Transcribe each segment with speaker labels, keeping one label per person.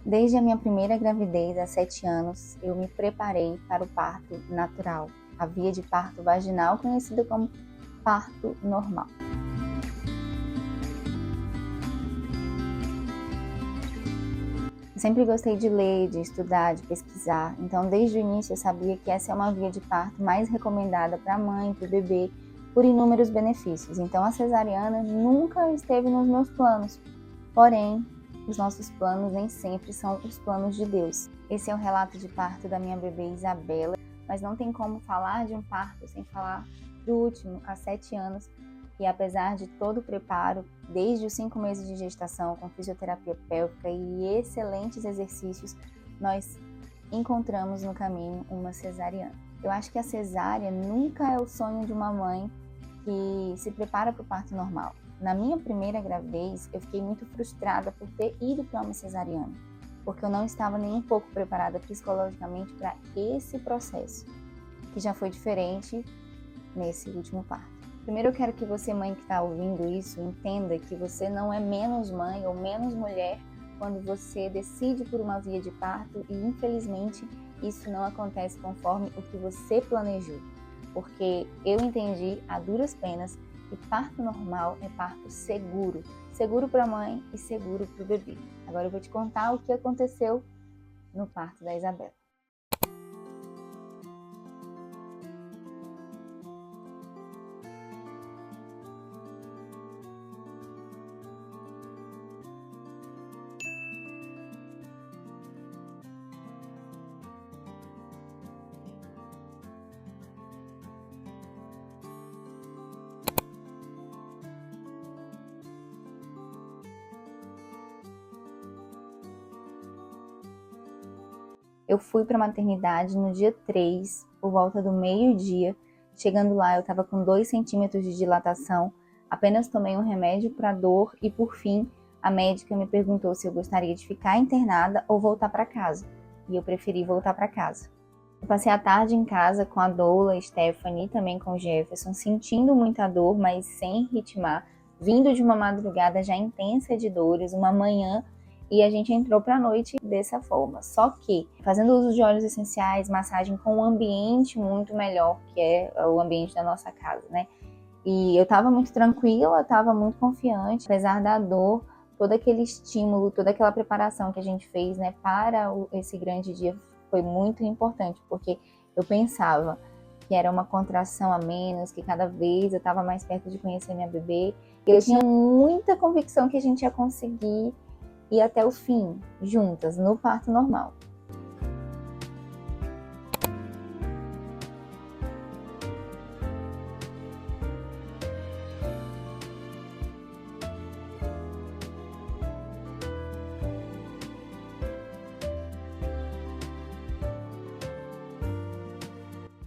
Speaker 1: Desde a minha primeira gravidez, há 7 anos, eu me preparei para o parto natural, a via de parto vaginal, conhecida como parto normal. Eu sempre gostei de ler, de estudar, de pesquisar, então desde o início eu sabia que essa é uma via de parto mais recomendada para a mãe, para o bebê, por inúmeros benefícios. Então a cesariana nunca esteve nos meus planos, porém, os nossos planos nem sempre são os planos de Deus. Esse é o relato de parto da minha bebê Isabela, mas não tem como falar de um parto sem falar do último, há 7 anos, e apesar de todo o preparo, desde os 5 meses de gestação, com fisioterapia pélvica e excelentes exercícios, nós encontramos no caminho uma cesariana. Eu acho que a cesárea nunca é o sonho de uma mãe que se prepara para o parto normal. Na minha primeira gravidez, eu fiquei muito frustrada por ter ido para uma cesariana, porque eu não estava nem um pouco preparada psicologicamente para esse processo, que já foi diferente nesse último parto. Primeiro eu quero que você, mãe que está ouvindo isso, entenda que você não é menos mãe ou menos mulher quando você decide por uma via de parto e, infelizmente, isso não acontece conforme o que você planejou. Porque eu entendi a duras penas que parto normal é parto seguro. Seguro para a mãe e seguro para o bebê. Agora eu vou te contar o que aconteceu no parto da Isabela. Eu fui para a maternidade no dia 3, por volta do meio-dia. Chegando lá, eu estava com 2 centímetros de dilatação, apenas tomei um remédio para dor e, por fim, a médica me perguntou se eu gostaria de ficar internada ou voltar para casa. E eu preferi voltar para casa. Eu passei a tarde em casa com a Doula, Stephanie e também com o Jefferson, sentindo muita dor, mas sem ritmar, vindo de uma madrugada já intensa de dores, uma manhã, e a gente entrou para a noite dessa forma. Só que, fazendo uso de óleos essenciais, massagem com um ambiente muito melhor, que é o ambiente da nossa casa, né? E eu estava muito tranquila, estava muito confiante, apesar da dor, todo aquele estímulo, toda aquela preparação que a gente fez, né, para esse grande dia foi muito importante, porque eu pensava que era uma contração a menos, que cada vez eu estava mais perto de conhecer minha bebê. E eu tinha muita convicção que a gente ia conseguir ir até o fim, juntas, no parto normal.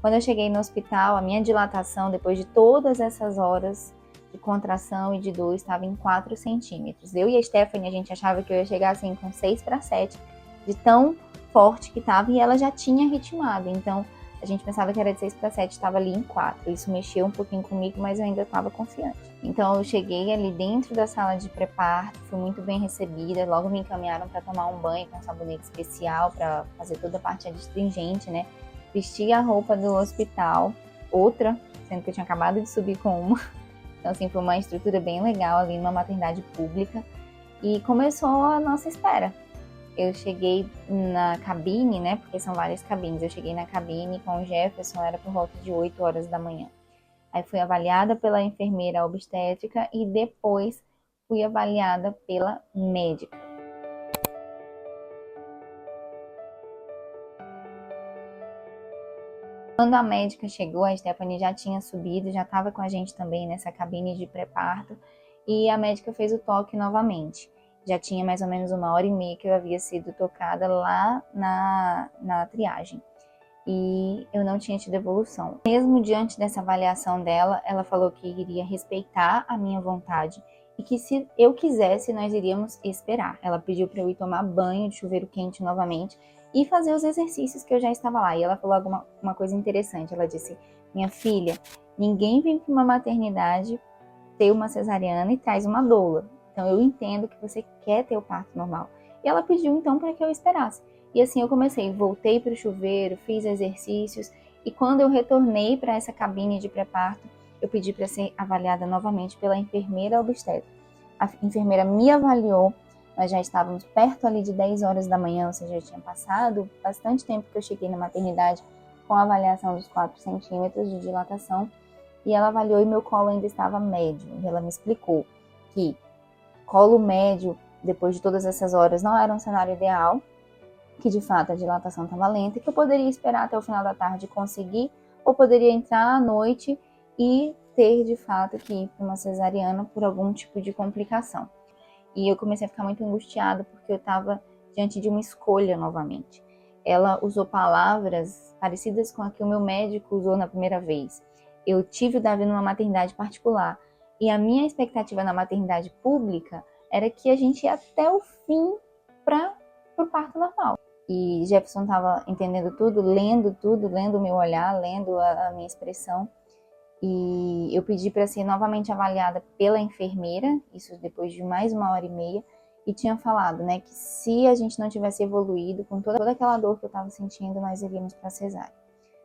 Speaker 1: Quando eu cheguei no hospital, a minha dilatação, depois de todas essas horas de contração e de dor, estava em 4 centímetros. Eu e a Stephanie, a gente achava que eu ia chegar assim com 6 para 7, de tão forte que estava, e ela já tinha ritmado. Então, a gente pensava que era de 6 para 7, estava ali em 4. Isso mexeu um pouquinho comigo, mas eu ainda estava confiante. Então, eu cheguei ali dentro da sala de pré-parto, fui muito bem recebida. Logo me encaminharam para tomar um banho com sabonete especial, para fazer toda a parte adstringente, né? Vesti a roupa do hospital, outra, sendo que eu tinha acabado de subir com uma. Então, assim, foi uma estrutura bem legal ali numa maternidade pública. E começou a nossa espera. Eu cheguei na cabine, né, porque são várias cabines. Eu cheguei na cabine com o Jefferson, era por volta de 8 horas da manhã. Aí fui avaliada pela enfermeira obstétrica e depois fui avaliada pela médica. Quando a médica chegou, a Stephanie já tinha subido, já estava com a gente também nessa cabine de pré-parto, e a médica fez o toque novamente. Já tinha mais ou menos 1h30 que eu havia sido tocada lá na triagem. e eu não tinha tido evolução. Mesmo diante dessa avaliação dela, ela falou que iria respeitar a minha vontade e que se eu quisesse, nós iríamos esperar. Ela pediu para eu ir tomar banho de chuveiro quente novamente e fazer os exercícios que eu já estava lá. E ela falou uma coisa interessante, ela disse: minha filha, ninguém vem para uma maternidade ter uma cesariana e traz uma doula. Então eu entendo que você quer ter o parto normal. E ela pediu então para que eu esperasse. E assim eu comecei, voltei para o chuveiro, fiz exercícios e quando eu retornei para essa cabine de pré-parto, eu pedi para ser avaliada novamente pela enfermeira obstetra. A enfermeira me avaliou, nós já estávamos perto ali de 10 horas da manhã, ou seja, já tinha passado bastante tempo que eu cheguei na maternidade com a avaliação dos 4 centímetros de dilatação. E ela avaliou e meu colo ainda estava médio. E ela me explicou que colo médio, depois de todas essas horas, não era um cenário ideal, que de fato a dilatação estava lenta e que eu poderia esperar até o final da tarde e conseguir, ou poderia entrar à noite e ter de fato que ir para uma cesariana por algum tipo de complicação. E eu comecei a ficar muito angustiada porque eu estava diante de uma escolha novamente. Ela usou palavras parecidas com a que o meu médico usou na primeira vez. Eu tive o Davi numa maternidade particular e a minha expectativa na maternidade pública era que a gente ia até o fim para o parto normal. E Jefferson estava entendendo tudo, lendo o meu olhar, lendo a minha expressão. E eu pedi para ser novamente avaliada pela enfermeira, isso depois de mais 1h30, e tinha falado, né, que se a gente não tivesse evoluído, com toda aquela dor que eu estava sentindo, nós iríamos para cesárea.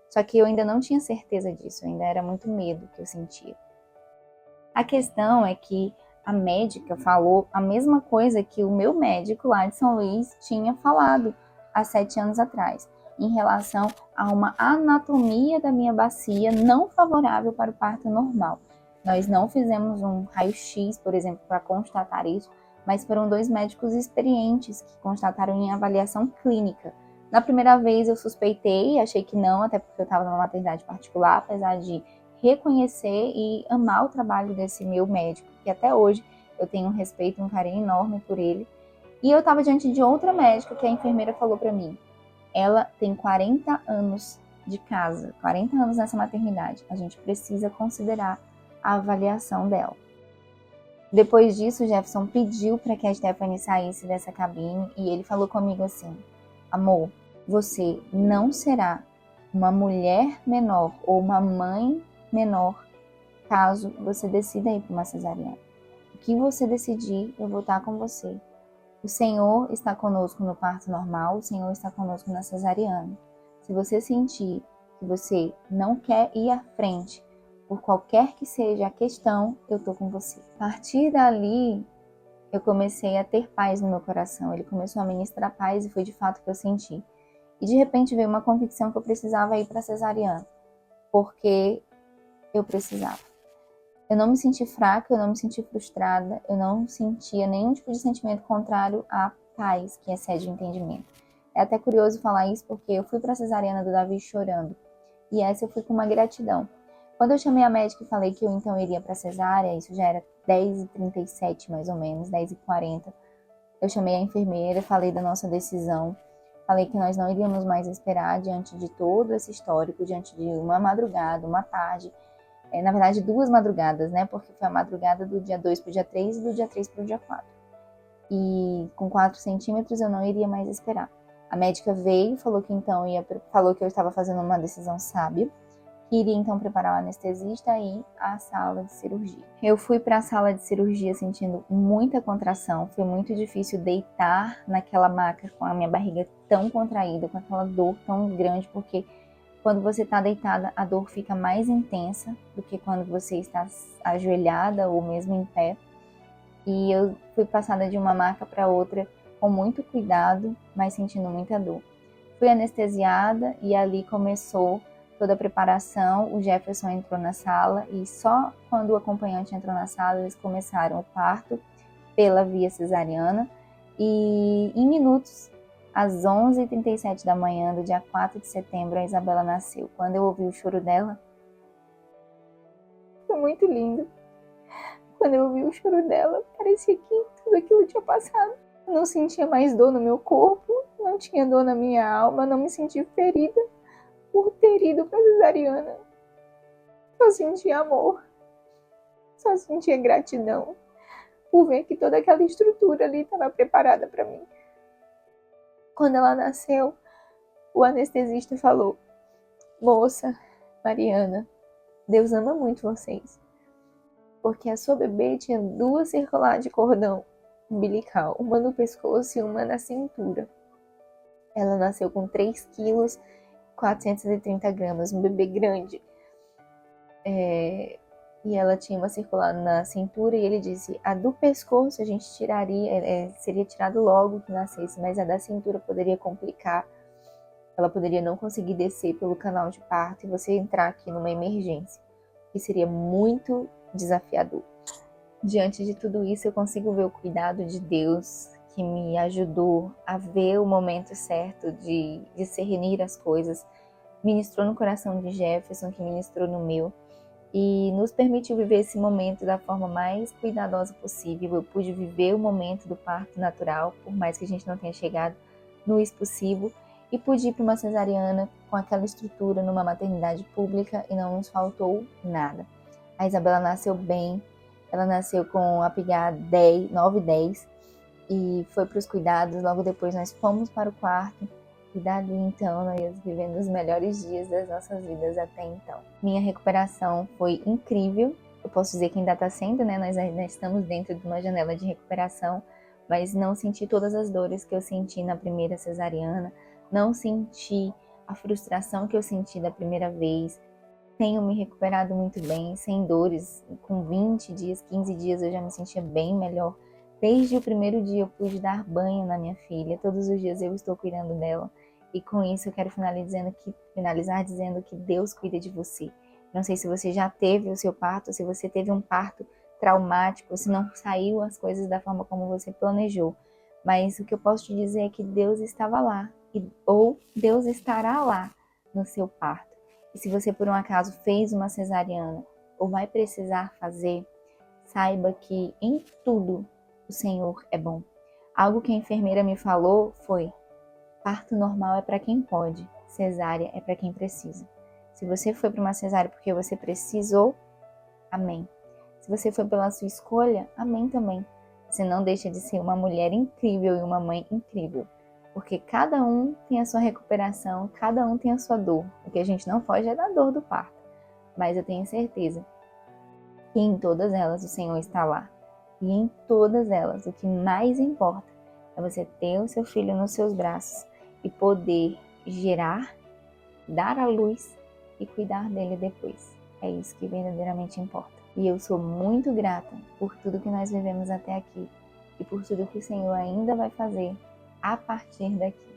Speaker 1: Só que eu ainda não tinha certeza disso, ainda era muito medo que eu sentia. A questão é que a médica falou a mesma coisa que o meu médico lá de São Luís tinha falado há 7 anos atrás, em relação a uma anatomia da minha bacia não favorável para o parto normal. Nós não fizemos um raio-x, por exemplo, para constatar isso, mas foram 2 médicos experientes que constataram em avaliação clínica. Na primeira vez eu suspeitei, achei que não, até porque eu estava numa maternidade particular, apesar de reconhecer e amar o trabalho desse meu médico, que até hoje eu tenho um respeito e um carinho enorme por ele. E eu estava diante de outra médica que a enfermeira falou para mim: ela tem 40 anos de casa, 40 anos nessa maternidade, a gente precisa considerar a avaliação dela. Depois disso, Jefferson pediu para que a Stephanie saísse dessa cabine e ele falou comigo assim: amor, você não será uma mulher menor ou uma mãe menor caso você decida ir para uma cesariana. O que você decidir, eu vou estar com você. O Senhor está conosco no parto normal, o Senhor está conosco na cesariana. Se você sentir que você não quer ir à frente, por qualquer que seja a questão, eu estou com você. A partir dali, eu comecei a ter paz no meu coração. Ele começou a ministrar paz e foi de fato o que eu senti. E de repente veio uma convicção que eu precisava ir para a cesariana, porque eu precisava. Eu não me senti fraca, eu não me senti frustrada, eu não sentia nenhum tipo de sentimento contrário à paz que excede o entendimento. É até curioso falar isso porque eu fui para a cesariana do Davi chorando. E essa eu fui com uma gratidão. Quando eu chamei a médica e falei que eu então iria para a cesárea, isso já era 10h37 mais ou menos, 10h40. Eu chamei a enfermeira, falei da nossa decisão, falei que nós não iríamos mais esperar diante de todo esse histórico, diante de uma madrugada, uma tarde, na verdade 2 madrugadas, né? Porque foi a madrugada do dia 2 para o dia 3 e do dia 3 para o dia 4. E com 4 centímetros eu não iria mais esperar. A médica veio, falou que então falou que eu estava fazendo uma decisão sábia, que iria então preparar o anestesista e ir à sala de cirurgia. Eu fui para a sala de cirurgia sentindo muita contração, foi muito difícil deitar naquela maca com a minha barriga tão contraída, com aquela dor tão grande, porque quando você está deitada, a dor fica mais intensa do que quando você está ajoelhada ou mesmo em pé. E eu fui passada de uma maca para outra com muito cuidado, mas sentindo muita dor. Fui anestesiada e ali começou toda a preparação. O Jefferson entrou na sala e só quando o acompanhante entrou na sala eles começaram o parto pela via cesariana. E em minutos, às 11h37 da manhã do dia 4 de setembro, a Isabela nasceu. Quando eu ouvi o choro dela, foi muito lindo. Quando eu ouvi o choro dela, parecia que tudo aquilo tinha passado. Eu não sentia mais dor no meu corpo, não tinha dor na minha alma, não me sentia ferida.
Speaker 2: por ter ido para cesariana. Só sentia amor, só sentia gratidão por ver que toda aquela estrutura ali estava preparada para mim. Quando ela nasceu, o anestesista falou: moça, Mariana, Deus ama muito vocês, porque a sua bebê tinha 2 circulares de cordão umbilical, uma no pescoço e uma na cintura. Ela nasceu com 3 quilos 430 gramas, um bebê grande. E ela tinha uma circular na cintura e ele disse, a do pescoço a gente tiraria, seria tirado logo que nascesse, mas a da cintura poderia complicar. Ela poderia não conseguir descer pelo canal de parto e você entrar aqui numa emergência, que seria muito desafiador. Diante de tudo isso, eu consigo ver o cuidado de Deus que me ajudou a ver o momento certo de discernir as coisas. Ministrou no coração de Jefferson, que ministrou no meu, e nos permitiu viver esse momento da forma mais cuidadosa possível. Eu pude viver o momento do parto natural, por mais que a gente não tenha chegado no expulsivo, e pude ir para uma cesariana com aquela estrutura numa maternidade pública e não nos faltou nada. A Isabela nasceu bem, ela nasceu com a PGA 9 e 10 e foi para os cuidados. Logo depois nós fomos para o quarto e dali então nós vivendo os melhores dias das nossas vidas até então. Minha recuperação foi incrível, eu posso dizer que ainda está sendo, né? Nós ainda estamos dentro de uma janela de recuperação, mas não senti todas as dores que eu senti na primeira cesariana, não senti a frustração que eu senti da primeira vez. Tenho me recuperado muito bem, sem dores. Com 20 dias, 15 dias eu já me sentia bem melhor. Desde o primeiro dia eu pude dar banho na minha filha. Todos os dias eu estou cuidando dela. E com isso eu quero finalizar dizendo que Deus cuida de você. Não sei se você já teve o seu parto, se você teve um parto traumático, se não saiu as coisas da forma como você planejou. Mas o que eu posso te dizer é que Deus estava lá, ou Deus estará lá no seu parto. E se você por um acaso fez uma cesariana ou vai precisar fazer, saiba que em tudo o Senhor é bom. Algo que a enfermeira me falou foi: parto normal é para quem pode, cesárea é para quem precisa. Se você foi para uma cesárea porque você precisou, amém. Se você foi pela sua escolha, amém também. Você não deixa de ser uma mulher incrível e uma mãe incrível. Porque cada um tem a sua recuperação, cada um tem a sua dor. O que a gente não foge é da dor do parto. Mas eu tenho certeza que em todas elas o Senhor está lá. E em todas elas, o que mais importa é você ter o seu filho nos seus braços e poder gerar, dar à luz e cuidar dele depois. É isso que verdadeiramente importa. E eu sou muito grata por tudo que nós vivemos até aqui e por tudo que o Senhor ainda vai fazer a partir daqui.